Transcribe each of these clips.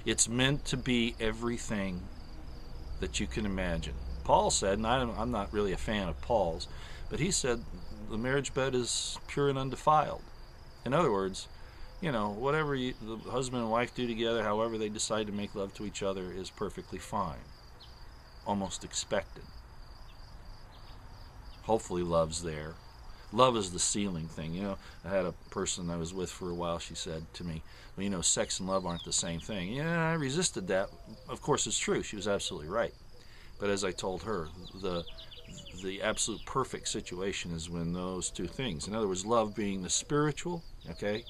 It's meant to be everything that you can imagine. Paul said, and I'm not really a fan of Paul's, but he said the marriage bed is pure and undefiled. In other words, whatever the husband and wife do together, however they decide to make love to each other, is perfectly fine. Almost expected. Hopefully love's there. Love is the ceiling thing. I had a person I was with for a while, she said to me, well, sex and love aren't the same thing. Yeah, I resisted that. Of course it's true. She was absolutely right. But as I told her, the absolute perfect situation is when those two things, in other words, love being the spiritual, the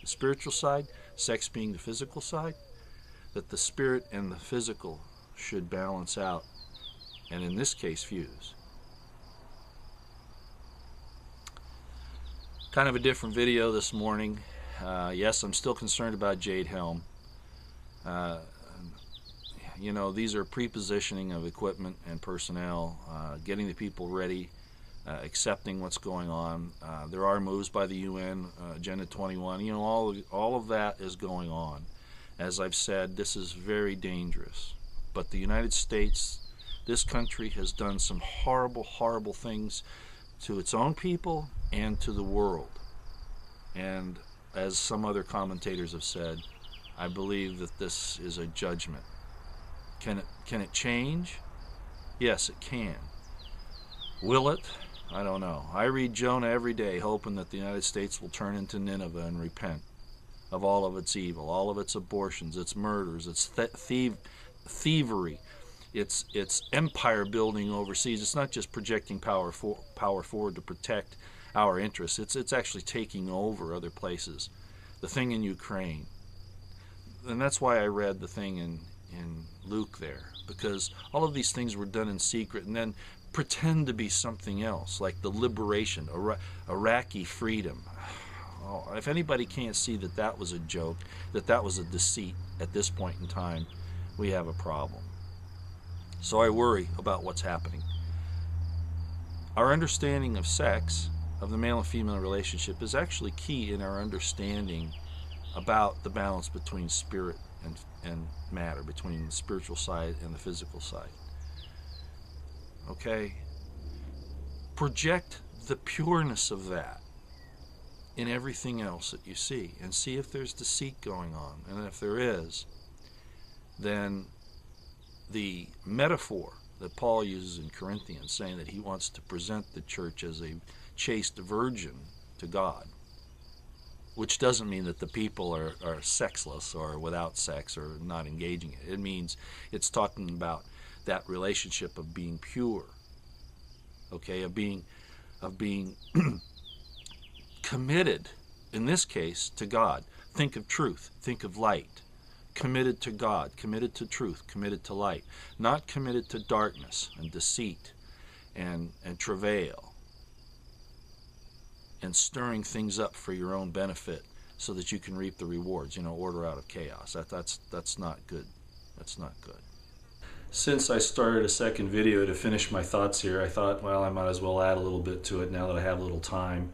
spiritual side, sex being the physical side, that the spirit and the physical should balance out, and in this case, fuse. Kind of a different video this morning. Yes, I'm still concerned about Jade Helm. These are pre-positioning of equipment and personnel, getting the people ready, accepting what's going on. There are moves by the UN, Agenda 21. All of that is going on. As I've said, this is very dangerous. But the United States, this country, has done some horrible, horrible things to its own people and to the world. And as some other commentators have said, I believe that this is a judgment. Can it change? Yes, it can. Will it? I don't know. I read Jonah every day hoping that the United States will turn into Nineveh and repent of all of its evil, all of its abortions, its murders, its thievery, its empire building overseas. It's not just projecting power forward to protect our interests. It's actually taking over other places. The thing in Ukraine. And that's why I read the thing in Luke there, because all of these things were done in secret and then pretend to be something else, like the liberation, Iraqi freedom. Oh, if anybody can't see that that was a joke, that was a deceit at this point in time, we have a problem. So I worry about what's happening. Our understanding of sex, of the male and female relationship, is actually key in our understanding about the balance between spirit and matter, between the spiritual side and the physical side. Okay? Project the pureness of that in everything else that you see, and see if there's deceit going on. And if there is, then the metaphor that Paul uses in Corinthians, saying that he wants to present the church as a chaste virgin to God, which doesn't mean that the people are sexless or without sex or not engaging it. It means it's talking about that relationship of being pure, okay, of being committed, in this case, to God. Think of truth, think of light. Committed to God, committed to truth, committed to light. Not committed to darkness and deceit and travail and stirring things up for your own benefit so that you can reap the rewards, order out of chaos. That's not good. That's not good. Since I started a second video to finish my thoughts here, I thought, well, I might as well add a little bit to it now that I have a little time.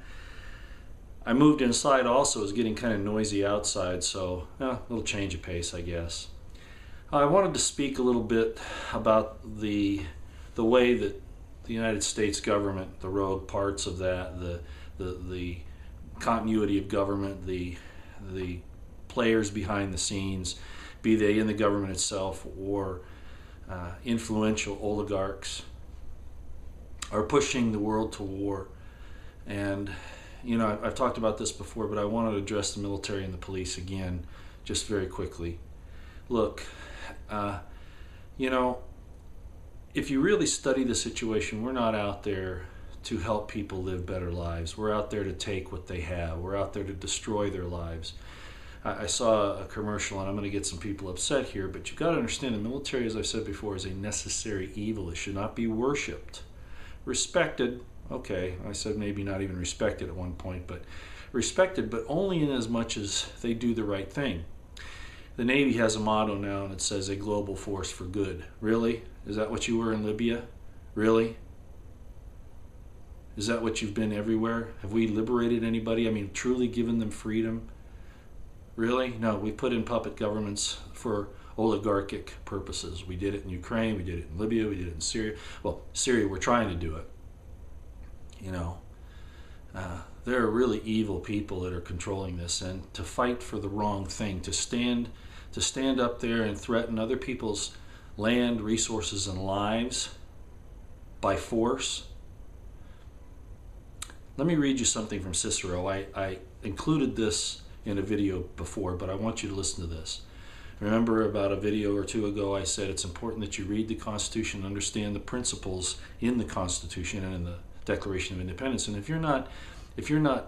I moved inside also. It was getting kind of noisy outside, so a little change of pace, I guess. I wanted to speak a little bit about the way that the United States government, the rogue parts of that, the continuity of government, the players behind the scenes, be they in the government itself or influential oligarchs, are pushing the world to war. And I've talked about this before, but I want to address the military and the police again, just very quickly. Look, if you really study the situation, we're not out there to help people live better lives. We're out there to take what they have. We're out there to destroy their lives. I saw a commercial, and I'm going to get some people upset here, but you've got to understand the military, as I've said before, is a necessary evil. It should not be worshipped. Respected, okay, I said maybe not even respected at one point, but respected, but only in as much as they do the right thing. The Navy has a motto now, and it says a global force for good. Really? Is that what you were in Libya? Really? Is that what you've been everywhere? Have we liberated anybody? I mean, truly given them freedom? Really? No, we put in puppet governments for oligarchic purposes. We did it in Ukraine, we did it in Libya, we did it in Syria. Well, Syria, we're trying to do it. There are really evil people that are controlling this, and to fight for the wrong thing, to stand up there and threaten other people's land, resources, and lives by force. Let me read you something from Cicero. I included this in a video before, but I want you to listen to this. Remember, about a video or two ago, I said it's important that you read the Constitution and understand the principles in the Constitution and in the Declaration of Independence. And if you're not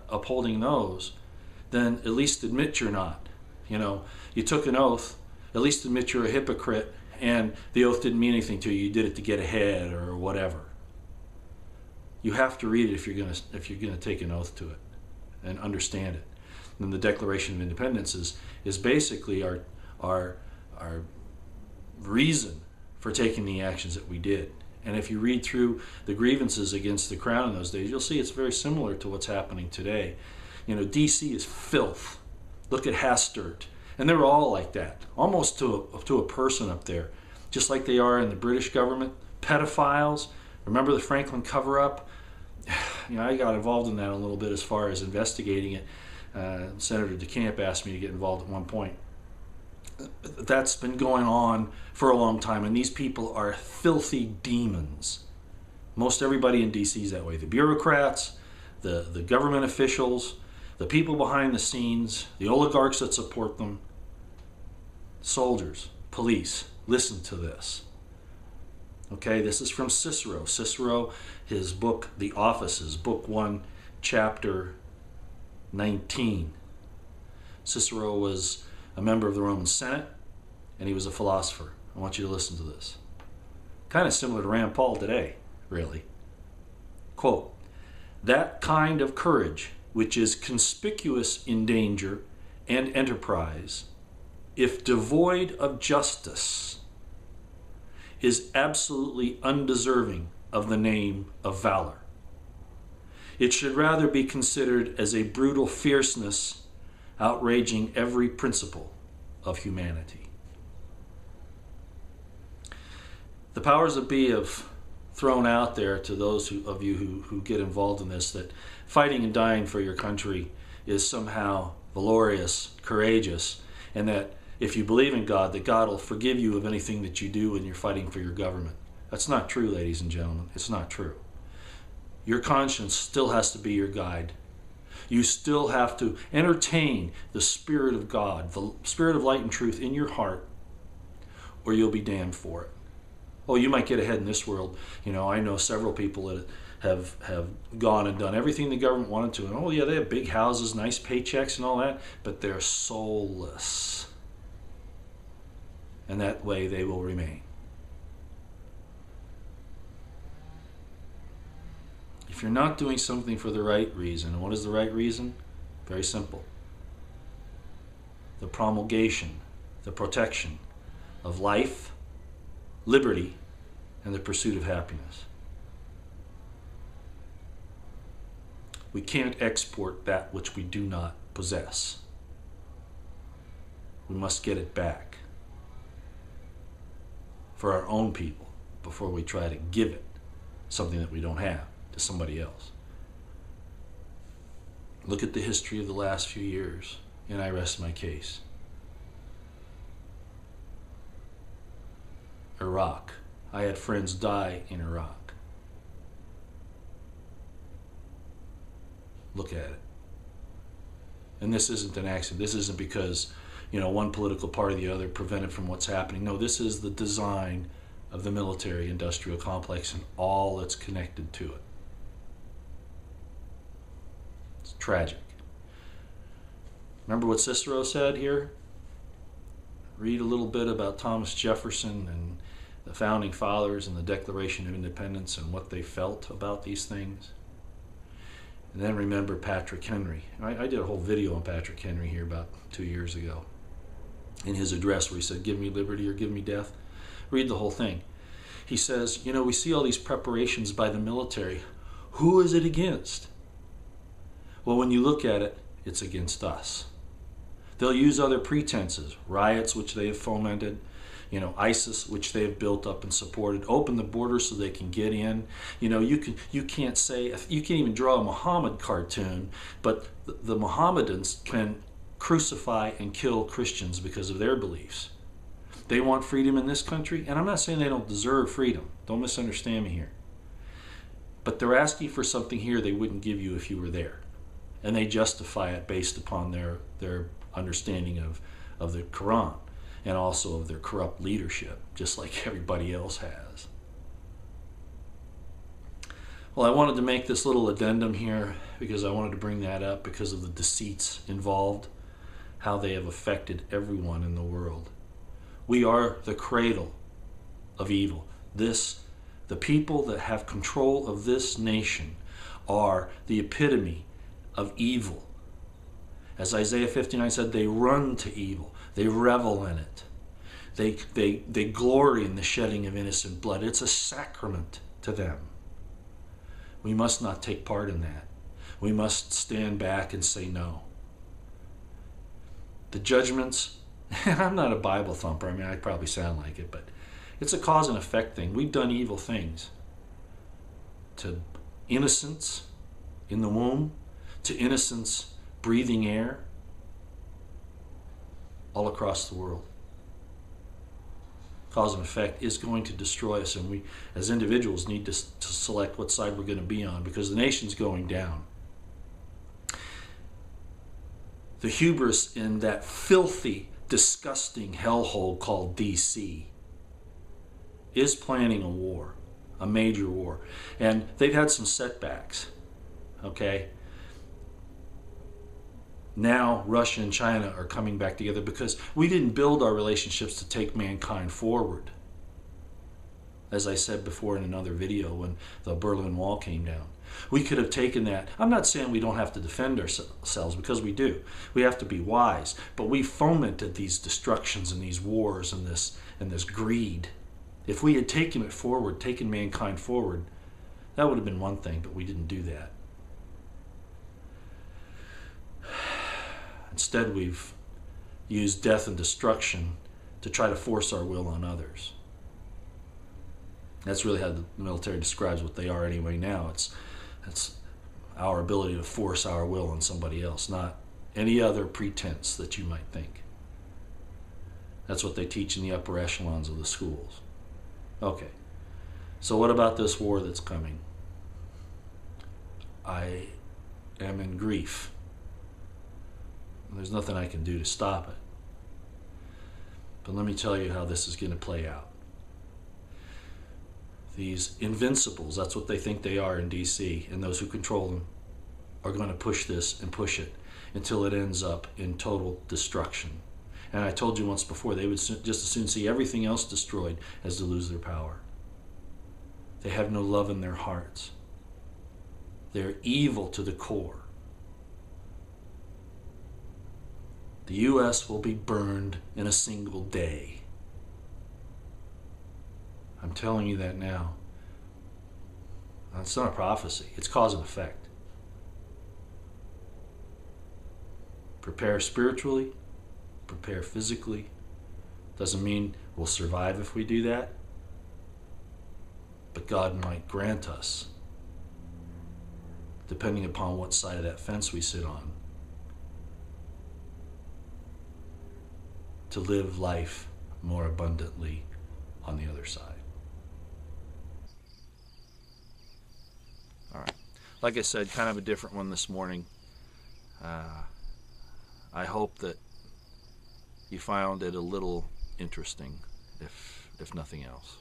upholding those, then at least admit you're not. You took an oath, at least admit you're a hypocrite, and the oath didn't mean anything to you. You did it to get ahead or whatever. You have to read it if you're going to take an oath to it and understand it. And the Declaration of Independence is basically our reason for taking the actions that we did. And if you read through the grievances against the crown in those days, you'll see it's very similar to what's happening today. DC is filth. Look at Hastert. And they're all like that, almost to a person up there, just like they are in the British government. Pedophiles. Remember the Franklin cover-up? I got involved in that a little bit as far as investigating it. Senator DeCamp asked me to get involved at one point. That's been going on for a long time, and these people are filthy demons. Most everybody in DC is that way. The bureaucrats, the government officials, the people behind the scenes, the oligarchs that support them, soldiers, police. Listen to this. Okay, this is from Cicero. Cicero, his book, The Offices, Book 1, Chapter 19. Cicero was a member of the Roman Senate, and he was a philosopher. I want you to listen to this. Kind of similar to Rand Paul today, really. Quote, "That kind of courage which is conspicuous in danger and enterprise, if devoid of justice, is absolutely undeserving of the name of valor. It should rather be considered as a brutal fierceness outraging every principle of humanity." The powers that be have thrown out there to those of you who get involved in this that fighting and dying for your country is somehow valorous, courageous, and that if you believe in God, that God will forgive you of anything that you do when you're fighting for your government. That's not true, ladies and gentlemen. It's not true. Your conscience still has to be your guide. You still have to entertain the Spirit of God, the Spirit of light and truth in your heart, or you'll be damned for it. Oh, you might get ahead in this world. I know several people that have gone and done everything the government wanted to. And oh yeah, they have big houses, nice paychecks and all that, but they're soulless. And that way they will remain. If you're not doing something for the right reason, and what is the right reason? Very simple. The promulgation, the protection of life, liberty, and the pursuit of happiness. We can't export that which we do not possess. We must get it back for our own people before we try to give it something that we don't have to somebody else. Look at the history of the last few years, and I rest my case. Iraq. I had friends die in Iraq. Look at it. And this isn't an accident. This isn't because, one political party or the other prevented from what's happening. No, this is the design of the military-industrial complex and all that's connected to it. It's tragic. Remember what Cicero said here? Read a little bit about Thomas Jefferson and the Founding Fathers and the Declaration of Independence and what they felt about these things. And then remember Patrick Henry. I did a whole video on Patrick Henry here about 2 years ago. In his address where he said, "Give me liberty or give me death." Read the whole thing. He says, we see all these preparations by the military. Who is it against? Well, when you look at it, it's against us. They'll use other pretenses, riots which they have fomented, ISIS, which they have built up and supported, open the borders so they can get in. You can't even draw a Muhammad cartoon, but the Mohammedans can crucify and kill Christians because of their beliefs. They want freedom in this country, and I'm not saying they don't deserve freedom. Don't misunderstand me here. But they're asking for something here they wouldn't give you if you were there. And they justify it based upon their understanding of the Quran and also of their corrupt leadership, just like everybody else has. Well, I wanted to make this little addendum here because I wanted to bring that up because of the deceits involved, how they have affected everyone in the world. We are the cradle of evil. The people that have control of this nation are the epitome of evil. As Isaiah 59 said, they run to evil. They revel in it. They glory in the shedding of innocent blood. It's a sacrament to them. We must not take part in that. We must stand back and say no. The judgments, I'm not a Bible thumper. I mean, I probably sound like it, but it's a cause and effect thing. We've done evil things to innocents in the womb, to innocents breathing air, all across the world. Cause and effect is going to destroy us, and we as individuals need to select what side we're going to be on, because the nation's going down. The hubris in that filthy, disgusting hellhole called DC is planning a war, a major war. And they've had some setbacks, okay? Now Russia and China are coming back together because we didn't build our relationships to take mankind forward. As I said before in another video when the Berlin Wall came down. We could have taken that. I'm not saying we don't have to defend ourselves, because we do. We have to be wise. But we fomented these destructions and these wars and this greed. If we had taken it forward, taken mankind forward, that would have been one thing, but we didn't do that. Instead, we've used death and destruction to try to force our will on others. That's really how the military describes what they are anyway now. It's our ability to force our will on somebody else, not any other pretense that you might think. That's what they teach in the upper echelons of the schools. Okay, so what about this war that's coming? I am in grief. There's nothing I can do to stop it. But let me tell you how this is going to play out. These invincibles, that's what they think they are in DC, and those who control them are going to push this and push it until it ends up in total destruction. And I told you once before, they would just as soon see everything else destroyed as to lose their power. They have no love in their hearts. They're evil to the core. The U.S. will be burned in a single day. I'm telling you that now. It's not a prophecy. It's cause and effect. Prepare spiritually. Prepare physically. Doesn't mean we'll survive if we do that. But God might grant us, depending upon what side of that fence we sit on, to live life more abundantly on the other side. All right. Like I said, kind of a different one this morning. I hope that you found it a little interesting, if nothing else.